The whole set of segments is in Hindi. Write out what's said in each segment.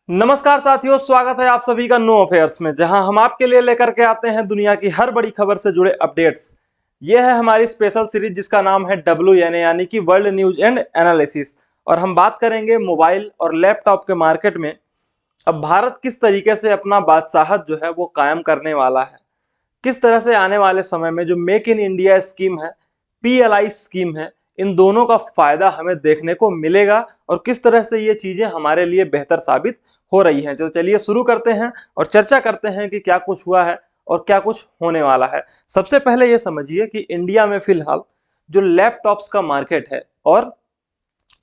नमस्कार साथियों, स्वागत है आप सभी का नो अफेयर्स में, जहां हम आपके लिए लेकर के आते हैं दुनिया की हर बड़ी खबर से जुड़े अपडेट्स। यह है हमारी स्पेशल सीरीज जिसका नाम है WNA यानी कि वर्ल्ड न्यूज एंड एनालिसिस। और हम बात करेंगे मोबाइल और लैपटॉप के मार्केट में अब भारत किस तरीके से अपना बादशाहत जो है वो कायम करने वाला है, किस तरह से आने वाले समय में जो मेक इन इंडिया स्कीम है, PLI स्कीम है, इन दोनों का फायदा हमें देखने को मिलेगा और किस तरह से ये चीजें हमारे लिए बेहतर साबित हो रही हैं। तो चलिए शुरू करते हैं और चर्चा करते हैं कि क्या कुछ हुआ है और क्या कुछ होने वाला है। सबसे पहले ये समझिए कि इंडिया में फिलहाल जो लैपटॉप्स का मार्केट है और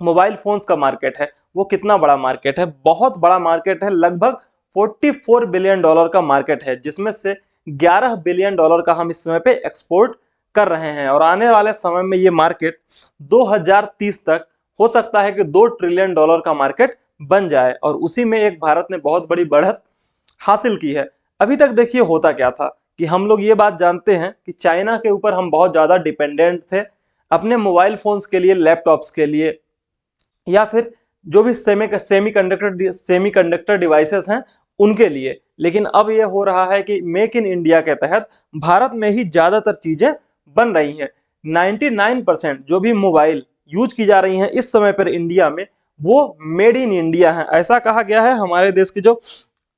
मोबाइल फोन्स का मार्केट है वो कितना बड़ा मार्केट है। बहुत बड़ा मार्केट है, लगभग $44 बिलियन का मार्केट है, जिसमें से $11 बिलियन का हम इस समय पे एक्सपोर्ट कर रहे हैं। और आने वाले समय में ये मार्केट 2030 तक हो सकता है कि $2 ट्रिलियन का मार्केट बन जाए, और उसी में एक भारत ने बहुत बड़ी बढ़त हासिल की है। अभी तक देखिए होता क्या था कि हम लोग ये बात जानते हैं कि चाइना के ऊपर हम बहुत ज्यादा डिपेंडेंट थे अपने मोबाइल फोन्स के लिए, लैपटॉप्स के लिए, या फिर जो भी सेमी कंडक्टर डिवाइसेस हैं उनके लिए। लेकिन अब यह हो रहा है कि मेक इन इंडिया के तहत भारत में ही ज्यादातर चीजें बन रही हैं। 99% जो भी मोबाइल यूज की जा रही हैं इस समय पर इंडिया में वो मेड इन इंडिया है, ऐसा कहा गया है हमारे देश के जो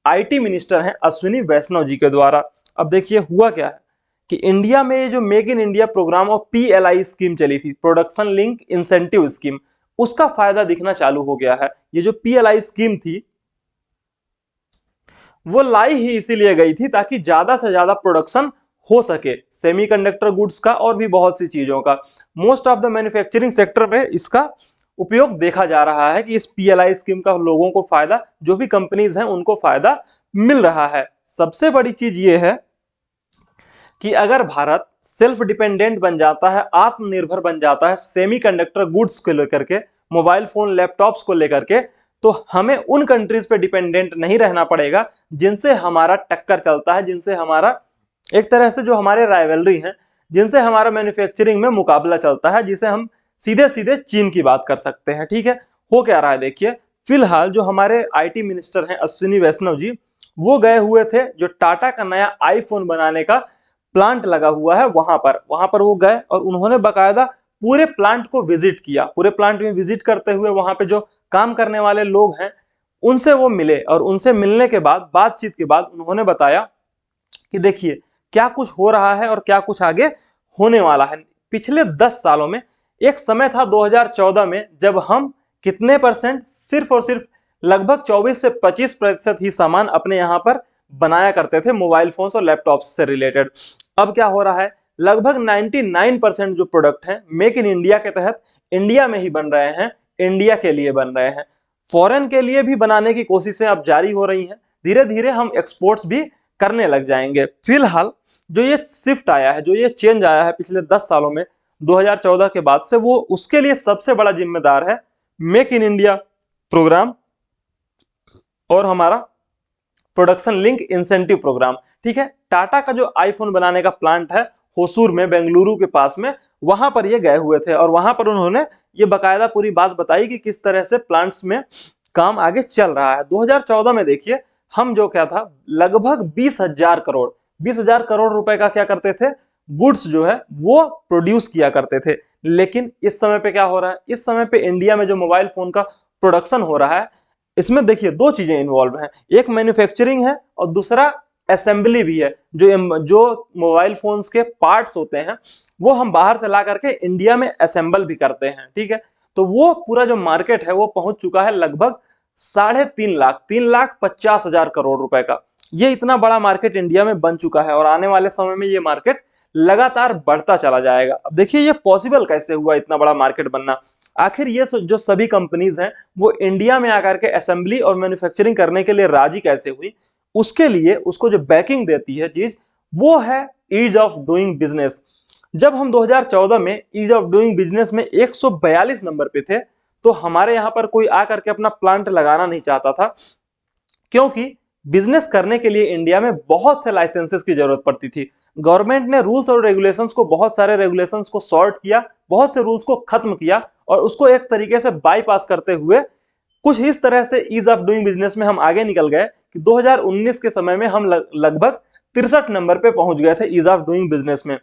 IT मिनिस्टर हैं अश्विनी वैष्णव जी के द्वारा। अब देखिए हुआ क्या है कि इंडिया में ये जो मेक इन इंडिया प्रोग्राम और PLI स्कीम चली थी, प्रोडक्शन लिंक इंसेंटिव स्कीम, उसका फायदा दिखना चालू हो गया है। ये जो PLI स्कीम थी वो लाई ही इसीलिए गई थी ताकि ज्यादा से ज्यादा प्रोडक्शन हो सके सेमीकंडक्टर गुड्स का और भी बहुत सी चीजों का। Most of the manufacturing sector में इसका उपयोग देखा जा रहा है कि इस PLI स्कीम का लोगों को फायदा, जो भी कंपनीज हैं उनको फायदा मिल रहा है। सबसे बड़ी चीज ये है कि अगर भारत सेल्फ डिपेंडेंट बन जाता है, आत्मनिर्भर बन जाता है सेमीकंडक्टर गुड्स को लेकर के, मोबाइल फोन लैपटॉप्स को लेकर के, तो हमें उन कंट्रीज पे डिपेंडेंट नहीं रहना पड़ेगा जिनसे हमारा टक्कर चलता है, जिनसे हमारा एक तरह से जो हमारे राइवलरी हैं, जिनसे हमारा मैन्युफैक्चरिंग में मुकाबला चलता है, जिसे हम सीधे सीधे चीन की बात कर सकते हैं। ठीक है, हो क्या रहा है देखिए, फिलहाल जो हमारे IT मिनिस्टर हैं अश्विनी वैष्णव जी, वो गए हुए थे जो टाटा का नया आईफोन बनाने का प्लांट लगा हुआ है वहां पर वो गए और उन्होंने बकायदा पूरे प्लांट को विजिट किया। पूरे प्लांट में विजिट करते हुए वहां पे जो काम करने वाले लोग हैं उनसे वो मिले, और उनसे मिलने के बाद, बातचीत के बाद, उन्होंने बताया कि देखिए क्या कुछ हो रहा है और क्या कुछ आगे होने वाला है। पिछले 10 सालों में एक समय था 2014 में जब हम कितने परसेंट, सिर्फ और सिर्फ लगभग 24 से 25% ही सामान अपने यहाँ पर बनाया करते थे मोबाइल फोन्स और लैपटॉप्स से रिलेटेड। अब क्या हो रहा है, लगभग 99% जो प्रोडक्ट हैं मेक इन इंडिया के तहत इंडिया में ही बन रहे हैं, इंडिया के लिए बन रहे हैं। फॉरेन के लिए भी बनाने की कोशिशें अब जारी हो रही हैं, धीरे धीरे हम एक्सपोर्ट्स भी करने लग जाएंगे। फिलहाल जो ये शिफ्ट आया है, जो ये चेंज आया है पिछले 10 सालों में 2014 के बाद से, वो उसके लिए सबसे बड़ा जिम्मेदार है मेक इन इंडिया प्रोग्राम और हमारा प्रोडक्शन लिंक इंसेंटिव प्रोग्राम। ठीक है, टाटा का जो आईफोन बनाने का प्लांट है होसूर में, बेंगलुरु के पास में, वहां पर ये गए हुए थे और वहां पर उन्होंने ये बकायदा पूरी बात बताई कि किस तरह से प्लांट्स में काम आगे चल रहा है। 2014 में देखिए हम जो क्या था, लगभग 20,000 रुपए का क्या करते थे, गुड्स जो है वो प्रोड्यूस किया करते थे। लेकिन इस समय पे क्या हो रहा है, इस समय पे इंडिया में जो मोबाइल फोन का प्रोडक्शन हो रहा है, इसमें देखिए दो चीजें इन्वॉल्व हैं, एक मैन्युफैक्चरिंग है और दूसरा असेंबली भी है। जो मोबाइल फोन्स के पार्ट्स होते हैं वो हम बाहर से ला करके इंडिया में असेंबल भी करते हैं। ठीक है, तो वो पूरा जो मार्केट है वो पहुंच चुका है लगभग 3.5 लाख, 3,50,000 करोड़ रुपए का। ये इतना बड़ा मार्केट इंडिया में बन चुका है और आने वाले समय में ये मार्केट लगातार बढ़ता चला जाएगा। अब देखिए ये पॉसिबल कैसे हुआ इतना बड़ा मार्केट बनना। आखिर ये जो सभी कंपनीज हैं वो इंडिया में आकर के असेंबली और मैन्युफैक्चरिंग करने के लिए राजी कैसे हुई, उसके लिए उसको जो बैकिंग देती है चीज, वो है ईज ऑफ डूइंग बिजनेस। जब हम 2014 में ईज ऑफ डूइंग बिजनेस में 142 नंबर पे थे तो हमारे यहां पर कोई आकर के अपना प्लांट लगाना नहीं चाहता था, क्योंकि बिजनेस करने के लिए इंडिया में बहुत से लाइसेंसेस की जरूरत पड़ती थी। गवर्नमेंट ने रूल्स और रेगुलेशंस को, बहुत सारे रेगुलेशंस को सॉर्ट किया, बहुत से रूल्स को खत्म किया और उसको एक तरीके से बाईपास करते हुए कुछ इस तरह से ईज ऑफ डूइंग बिजनेस में हम आगे निकल गए कि 2019 के समय में हम लगभग 63 नंबर पे पहुंच गए थे ईज ऑफ डूइंग बिजनेस में।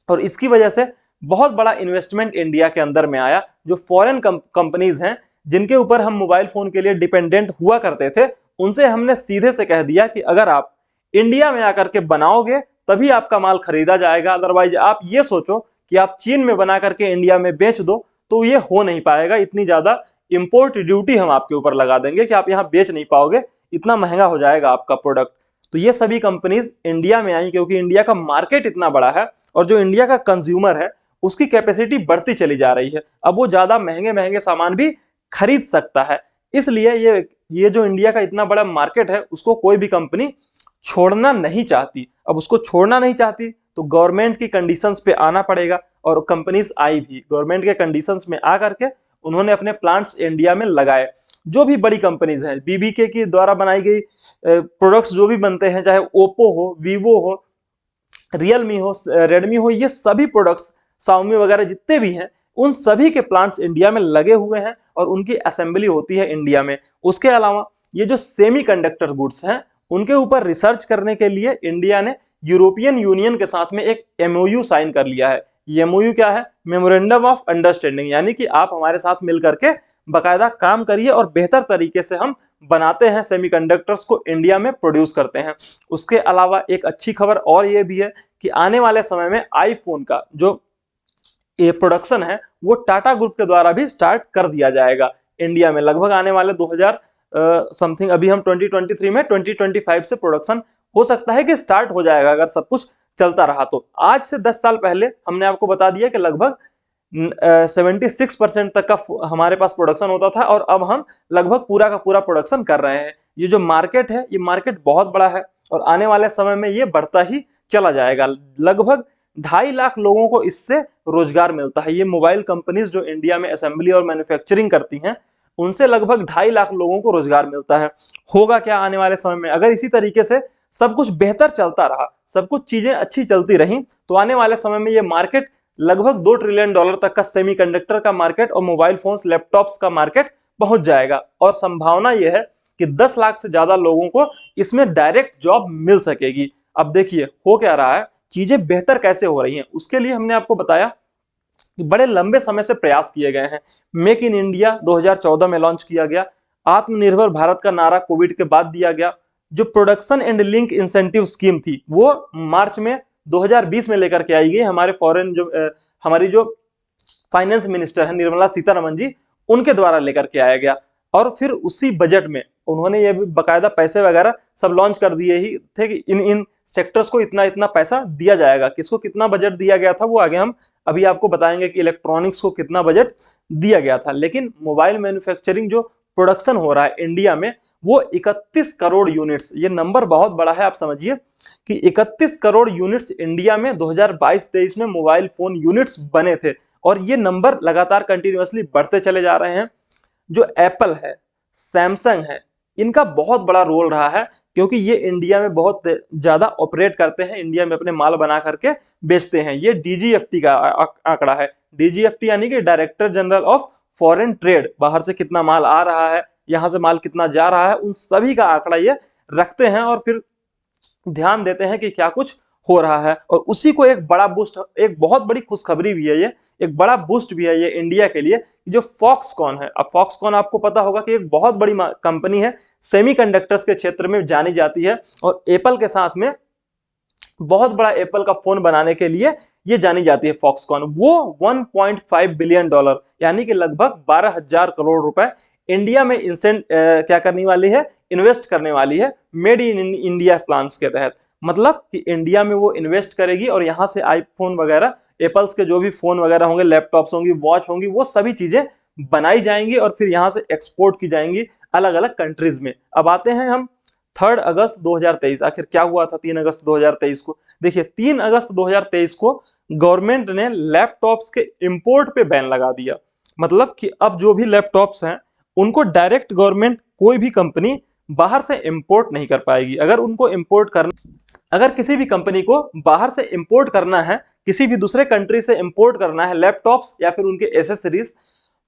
और इसकी वजह से बहुत बड़ा इन्वेस्टमेंट इंडिया के अंदर में आया। जो फॉरेन कंपनीज हैं जिनके ऊपर हम मोबाइल फोन के लिए डिपेंडेंट हुआ करते थे, उनसे हमने सीधे से कह दिया कि अगर आप इंडिया में आकर के बनाओगे तभी आपका माल खरीदा जाएगा, अदरवाइज आप ये सोचो कि आप चीन में बना करके इंडिया में बेच दो तो ये हो नहीं पाएगा। इतनी ज्यादा इंपोर्ट ड्यूटी हम आपके ऊपर लगा देंगे कि आप यहाँ बेच नहीं पाओगे, इतना महंगा हो जाएगा आपका प्रोडक्ट। तो ये सभी कंपनीज इंडिया में आई क्योंकि इंडिया का मार्केट इतना बड़ा है और जो इंडिया का कंज्यूमर है उसकी कैपेसिटी बढ़ती चली जा रही है। अब वो ज्यादा महंगे महंगे सामान भी खरीद सकता है। इसलिए ये जो इंडिया का इतना बड़ा मार्केट है उसको कोई भी कंपनी छोड़ना नहीं चाहती। अब उसको छोड़ना नहीं चाहती तो गवर्नमेंट की कंडीशंस पे आना पड़ेगा, और कंपनीज आई भी गवर्नमेंट के कंडीशंस में आ करके उन्होंने अपने प्लांट्स इंडिया में लगाए। जो भी बड़ी कंपनीज हैं, बीबीके की द्वारा बनाई गई प्रोडक्ट्स जो भी बनते हैं, चाहे ओप्पो हो, वीवो हो, रियलमी हो, रेडमी हो, ये सभी प्रोडक्ट्स, शाओमी वगैरह जितने भी हैं, उन सभी के प्लांट्स इंडिया में लगे हुए हैं और उनकी असेंबली होती है इंडिया में। उसके अलावा ये जो सेमीकंडक्टर गुड्स हैं उनके ऊपर रिसर्च करने के लिए इंडिया ने यूरोपियन यूनियन के साथ में एक एमओयू साइन कर लिया है। ये एमओयू क्या है? मेमोरेंडम ऑफ अंडरस्टैंडिंग, यानी कि आप हमारे साथ मिलकर के बकायदा काम करिए और बेहतर तरीके से हम बनाते हैं, सेमीकंडक्टर्स को इंडिया में प्रोड्यूस करते हैं। उसके अलावा एक अच्छी खबर और ये भी है कि आने वाले समय में आईफोन का जो ये प्रोडक्शन है वो टाटा ग्रुप के द्वारा भी स्टार्ट कर दिया जाएगा इंडिया में। लगभग आने वाले 2000 समथिंग, अभी हम 2023 में 2025 से प्रोडक्शन हो सकता है कि स्टार्ट हो जाएगा अगर सब कुछ चलता रहा तो। आज से 10 साल पहले हमने आपको बता दिया कि लगभग 76% तक का हमारे पास प्रोडक्शन होता था और अब हम लगभग पूरा का पूरा प्रोडक्शन कर रहे हैं। ये जो मार्केट है ये मार्केट बहुत बड़ा है और आने वाले समय में ये बढ़ता ही चला जाएगा। लगभग 2.5 लाख लोगों को इससे रोजगार मिलता है। ये मोबाइल कंपनीज जो इंडिया में असेंबली और मैन्युफैक्चरिंग करती हैं उनसे लगभग 2.5 लाख लोगों को रोजगार मिलता है। होगा क्या आने वाले समय में, अगर इसी तरीके से सब कुछ बेहतर चलता रहा, सब कुछ चीजें अच्छी चलती रही, तो आने वाले समय में ये मार्केट लगभग $2 ट्रिलियन तक का सेमीकंडक्टर का मार्केट और मोबाइल फोन्स, लैपटॉप्स का मार्केट पहुंच जाएगा। और संभावना यह है कि 10 लाख से ज्यादा लोगों को इसमें डायरेक्ट जॉब मिल सकेगी। अब देखिए हो क्या रहा है, चीजें बेहतर कैसे हो रही हैं। उसके लिए हमने आपको बताया कि बड़े लंबे समय से प्रयास किए गए हैं। मेक इन इंडिया 2014 में लॉन्च किया गया। आत्मनिर्भर भारत का नारा कोविड के बाद दिया गया। जो production and link incentive scheme थी वो मार्च में 2020 में लेकर के आई गई। हमारे फॉरेन जो हमारी जो फाइनेंस मिनिस्टर है निर्मला सीतारमन जी, उनके द्वारा लेकर के आया गया। और फिर उसी बजट में उन्होंने ये भी बकायदा पैसे वगैरह सब लॉन्च कर दिए ही थे कि इन इन सेक्टर्स को इतना इतना पैसा दिया जाएगा। किसको कितना बजट दिया गया था वो आगे हम अभी आपको बताएंगे कि इलेक्ट्रॉनिक्स को कितना बजट दिया गया था। लेकिन मोबाइल मैन्युफैक्चरिंग जो प्रोडक्शन हो रहा है इंडिया में वो 31 करोड़ यूनिट्स, ये नंबर बहुत बड़ा है। आप समझिए कि 31 करोड़ यूनिट्स इंडिया में 2022-23 में मोबाइल फोन यूनिट्स बने थे और ये नंबर लगातार कंटिन्यूअसली बढ़ते चले जा रहे हैं। जो एप्पल है, सैमसंग है, इनका बहुत बड़ा रोल रहा है क्योंकि ये इंडिया में बहुत ज्यादा ऑपरेट करते हैं, इंडिया में अपने माल बना करके बेचते हैं। ये डीजीएफटी का आंकड़ा है। डीजीएफटी यानी कि director general of foreign trade, बाहर से कितना माल आ रहा है, यहां से माल कितना जा रहा है, उन सभी का आंकड़ा ये रखते हैं और फिर ध्यान देते हैं कि क्या कुछ हो रहा है। और उसी को एक बड़ा बूस्ट, एक बहुत बड़ी खुशखबरी भी है, ये एक बड़ा बूस्ट भी है ये इंडिया के लिए। जो फॉक्सकॉन है, अब फॉक्सकॉन आपको पता होगा कि एक बहुत बड़ी कंपनी है, सेमीकंडक्टर्स के क्षेत्र में जानी जाती है और एप्पल के साथ में बहुत बड़ा एप्पल का फोन बनाने के लिए ये जानी जाती है फॉक्सकॉन। वो $1.5 बिलियन यानी कि लगभग 12,000 करोड़ रुपए इंडिया में क्या करने वाली है, इन्वेस्ट करने वाली है मेड इन इंडिया प्लान्स के तहत। मतलब कि इंडिया में वो इन्वेस्ट करेगी और यहाँ से आईफोन वगैरह, एप्पल्स के जो भी फोन वगैरह होंगे, लैपटॉप्स होंगी, वॉच होंगी, वो सभी चीजें बनाई जाएंगी और फिर यहाँ से एक्सपोर्ट की जाएंगी अलग अलग कंट्रीज में। अब आते हैं हम 3 अगस्त 2023। आखिर क्या हुआ था 3 अगस्त 2023 को? देखिए 3 अगस्त 2023 को गवर्नमेंट ने लैपटॉप्स के इंपोर्ट पे बैन लगा दिया। मतलब कि अब जो भी लैपटॉप्स हैं उनको डायरेक्ट गवर्नमेंट, कोई भी कंपनी बाहर से इंपोर्ट नहीं कर पाएगी। अगर उनको इंपोर्ट करना, अगर किसी भी कंपनी को बाहर से इंपोर्ट करना है, किसी भी दूसरे कंट्री से इंपोर्ट करना है लैपटॉप्स या फिर उनके एसेसरीज,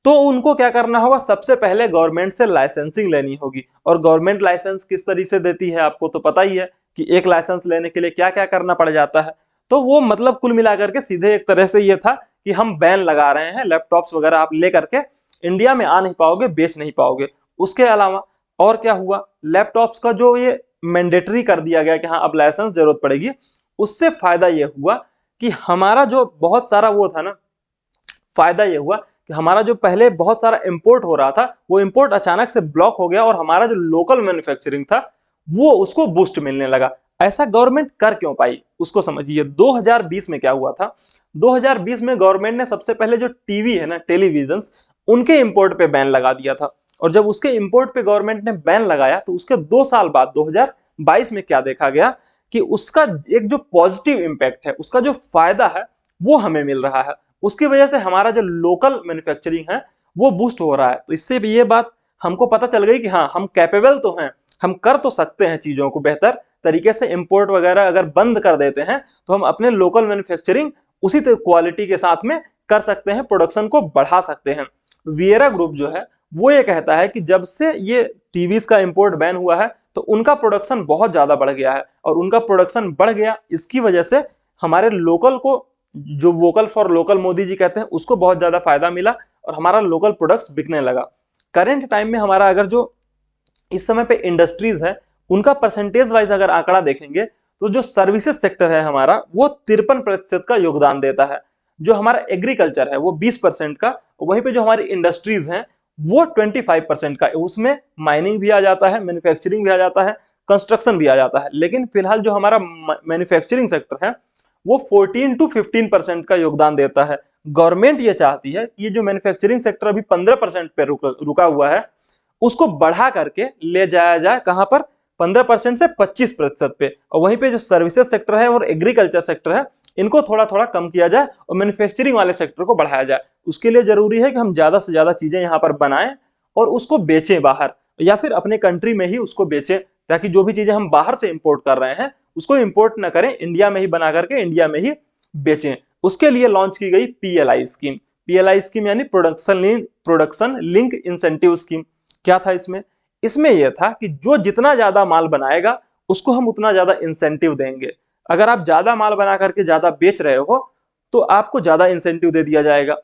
तो उनको क्या करना होगा, सबसे पहले गवर्नमेंट से लाइसेंसिंग लेनी होगी। और गवर्नमेंट लाइसेंस किस तरीके से देती है आपको तो पता ही है कि एक लाइसेंस लेने के लिए क्या क्या करना पड़ जाता है। तो वो मतलब कुल मिलाकर के सीधे एक तरह से ये था कि हम बैन लगा रहे हैं, लैपटॉप्स वगैरह आप लेकर के इंडिया में आ नहीं पाओगे, बेच नहीं पाओगे। उसके अलावा और क्या हुआ, लैपटॉप्स का जो ये मैंडेटरी कर दिया गया कि हाँ अब लाइसेंस जरूरत पड़ेगी, उससे फायदा ये हुआ कि हमारा जो बहुत सारा वो था ना, फायदा ये हुआ कि हमारा जो पहले बहुत सारा इंपोर्ट हो रहा था वो इंपोर्ट अचानक से ब्लॉक हो गया और हमारा जो लोकल मैन्युफैक्चरिंग था वो उसको बूस्ट मिलने लगा। ऐसा गवर्नमेंट कर क्यों पाई उसको समझिए। 2020 में क्या हुआ था, 2020 में गवर्नमेंट ने सबसे पहले जो टीवी है ना, टेलीविजन, उनके इंपोर्ट पे बैन लगा दिया था। और जब उसके इंपोर्ट पे गवर्नमेंट ने बैन लगाया तो उसके 2 साल बाद 2022 में क्या देखा गया कि उसका एक जो पॉजिटिव इंपैक्ट है, उसका जो फायदा है वो हमें मिल रहा है। उसकी वजह से हमारा जो लोकल मैन्युफैक्चरिंग है वो बूस्ट हो रहा है। तो इससे भी ये बात हमको पता चल गई कि हाँ हम कैपेबल तो हैं, हम कर तो सकते हैं चीजों को बेहतर तरीके से। इंपोर्ट वगैरह अगर बंद कर देते हैं तो हम अपने लोकल मैन्युफैक्चरिंग उसी क्वालिटी के साथ में कर सकते हैं, प्रोडक्शन को बढ़ा सकते हैं। वियरा ग्रुप जो है वो ये कहता है कि जब से ये टीवीज का इंपोर्ट बैन हुआ है तो उनका प्रोडक्शन बहुत ज्यादा बढ़ गया है। और उनका प्रोडक्शन बढ़ गया, इसकी वजह से हमारे लोकल को, जो vocal for local Modi ji कहते हैं, उसको बहुत ज्यादा फायदा मिला और हमारा लोकल प्रोडक्ट्स बिकने लगा। करंट टाइम में हमारा अगर जो इस समय पे इंडस्ट्रीज है उनका परसेंटेज वाइज अगर आंकड़ा देखेंगे तो जो सर्विसेज सेक्टर है हमारा वो 53% का योगदान देता है। जो हमारा एग्रीकल्चर है वो 20% का, वहीं पे जो हमारी इंडस्ट्रीज हैं वो 25% का। उसमें माइनिंग भी आ जाता है, मैन्युफैक्चरिंग भी आ जाता है, कंस्ट्रक्शन भी आ जाता है। लेकिन फिलहाल जो हमारा मैन्युफैक्चरिंग सेक्टर है वो 14 to 15% का योगदान देता है। गवर्नमेंट ये चाहती है कि ये जो मैन्युफैक्चरिंग सेक्टर अभी 15% पे रुका हुआ है उसको बढ़ा करके ले जाया जाए कहां पर, 15% से 25% पे। और वहीं पे जो सर्विसेज सेक्टर है और एग्रीकल्चर सेक्टर है इनको थोड़ा थोड़ा कम किया जाए और मैन्युफैक्चरिंग वाले सेक्टर को बढ़ाया जाए। उसके लिए जरूरी है कि हम ज्यादा से ज्यादा चीजें यहाँ पर बनाएं और उसको बेचें बाहर, या फिर अपने कंट्री में ही उसको बेचें, ताकि जो भी चीजें हम बाहर से इंपोर्ट कर रहे हैं उसको इंपोर्ट ना करें, इंडिया में ही बना करके इंडिया में ही बेचें। उसके लिए लॉन्च की गई पीएलआई स्कीम। पीएलआई स्कीम यानी प्रोडक्शन लिंक इंसेंटिव स्कीम। क्या था इसमें, इसमें यह था कि जो जितना ज्यादा माल बनाएगा उसको हम उतना ज्यादा इंसेंटिव देंगे। अगर आप ज्यादा माल बना करके ज्यादा बेच रहे हो तो आपको ज्यादा इंसेंटिव दे दिया जाएगा।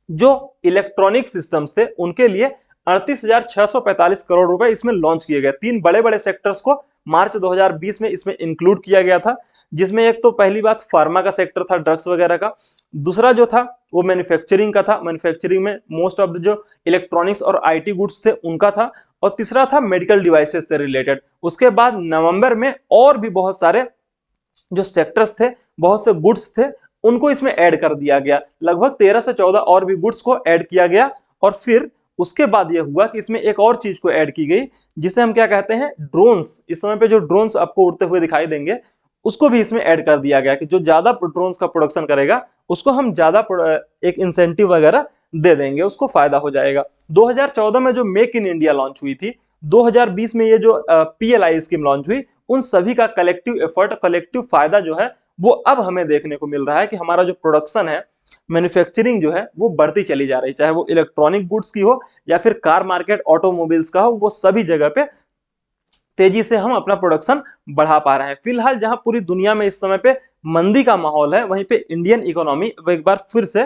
जो इलेक्ट्रॉनिक सिस्टम्स थे उनके लिए 38,645 करोड़ रुपए इसमें लॉन्च किए गए। 3 बड़े सेक्टर्स को मार्च 2020 में इसमें इंक्लूड किया गया था, जिसमें एक तो पहली बात फार्मा का सेक्टर था, ड्रग्स वगैरह का। दूसरा जो था वो मैन्युफैक्चरिंग का था, मैन्युफैक्चरिंग में मोस्ट ऑफ द जो इलेक्ट्रॉनिक्स और आईटी गुड्स थे उनका था। और तीसरा था मेडिकल डिवाइसेस से रिलेटेड। उसके बाद नवंबर में और भी बहुत सारे जो सेक्टर्स थे, बहुत से गुड्स थे, उनको इसमें ऐड कर दिया गया। लगभग 13 से 14 और भी गुड्स को ऐड किया गया। और फिर उसके बाद यह हुआ कि इसमें एक और चीज को ऐड की गई जिसे हम क्या कहते हैं, ड्रोन्स। इस समय पे जो ड्रोन्स आपको उड़ते हुए दिखाई देंगे उसको भी इसमें ऐड कर दिया गया कि जो ज्यादा ड्रोन्स का प्रोडक्शन करेगा उसको हम ज्यादा एक इंसेंटिव वगैरह दे देंगे, उसको फायदा हो जाएगा। 2014 में जो मेक इन इंडिया लॉन्च हुई थी, 2020 में ये जो पीएलआई स्कीम लॉन्च हुई, उन सभी का कलेक्टिव एफर्ट, कलेक्टिव फायदा जो है वो अब हमें देखने को मिल रहा है कि हमारा जो प्रोडक्शन है, मैन्युफैक्चरिंग जो है वो बढ़ती चली जा रही। चाहे वो इलेक्ट्रॉनिक गुड्स की हो या फिर कार मार्केट ऑटोमोबाइल्स का हो, वो सभी जगह पे तेजी से हम अपना प्रोडक्शन बढ़ा पा रहे हैं। फिलहाल जहां पूरी दुनिया में इस समय पे मंदी का माहौल है, वहीं पे इंडियन इकोनॉमी एक बार फिर से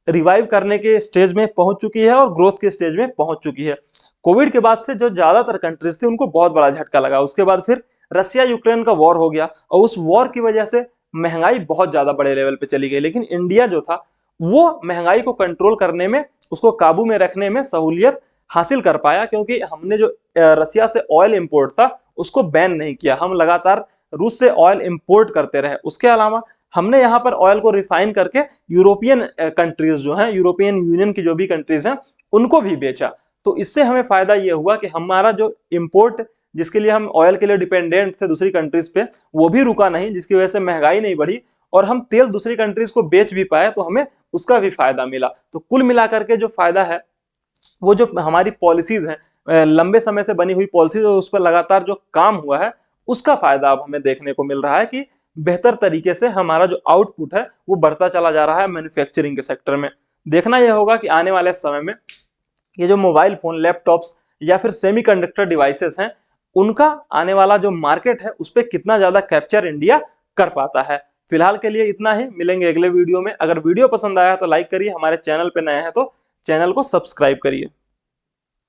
रिवाइव करने के स्टेज में पहुंच चुकी है और ग्रोथ के स्टेज में पहुंच चुकी है। कोविड के बाद से जो ज्यादातर कंट्रीज थी उनको बहुत बड़ा झटका लगा। उसके बाद फिर रसिया यूक्रेन का वॉर हो गया और उस वॉर की वजह से महंगाई बहुत ज्यादा बड़े लेवल पे चली गई। लेकिन इंडिया जो था वो महंगाई को कंट्रोल करने में, उसको काबू में रखने में सहूलियत हासिल कर पाया, क्योंकि हमने जो रसिया से ऑयल इंपोर्ट था उसको बैन नहीं किया। हम लगातार रूस से ऑयल इंपोर्ट करते रहे। उसके अलावा हमने यहाँ पर ऑयल को रिफाइन करके यूरोपियन कंट्रीज जो हैं, यूरोपियन यूनियन की जो भी कंट्रीज हैं, उनको भी बेचा। तो इससे हमें फायदा ये हुआ कि हमारा जो इंपोर्ट, जिसके लिए हम ऑयल के लिए डिपेंडेंट थे दूसरी कंट्रीज पे, वो भी रुका नहीं, जिसकी वजह से महंगाई नहीं बढ़ी और हम तेल दूसरी कंट्रीज को बेच भी पाए, तो हमें उसका भी फायदा मिला। तो कुल मिलाकर के जो फायदा है वो जो हमारी पॉलिसीज हैं, लंबे समय से बनी हुई पॉलिसीज और उस पर लगातार जो काम हुआ है, उसका फायदा अब हमें देखने को मिल रहा है कि बेहतर तरीके से हमारा जो आउटपुट है वो बढ़ता चला जा रहा है मैन्युफैक्चरिंग के सेक्टर में। देखना यह होगा कि आने वाले समय में ये जो मोबाइल फोन, लैपटॉप्स या फिर सेमीकंडक्टर डिवाइसेस हैं, उनका आने वाला जो मार्केट है उस पर कितना ज्यादा कैप्चर इंडिया कर पाता है। फिलहाल के लिए इतना ही, मिलेंगे अगले वीडियो में। अगर वीडियो पसंद आया तो लाइक करिए, हमारे चैनल पे नए हैं तो चैनल को सब्सक्राइब करिए।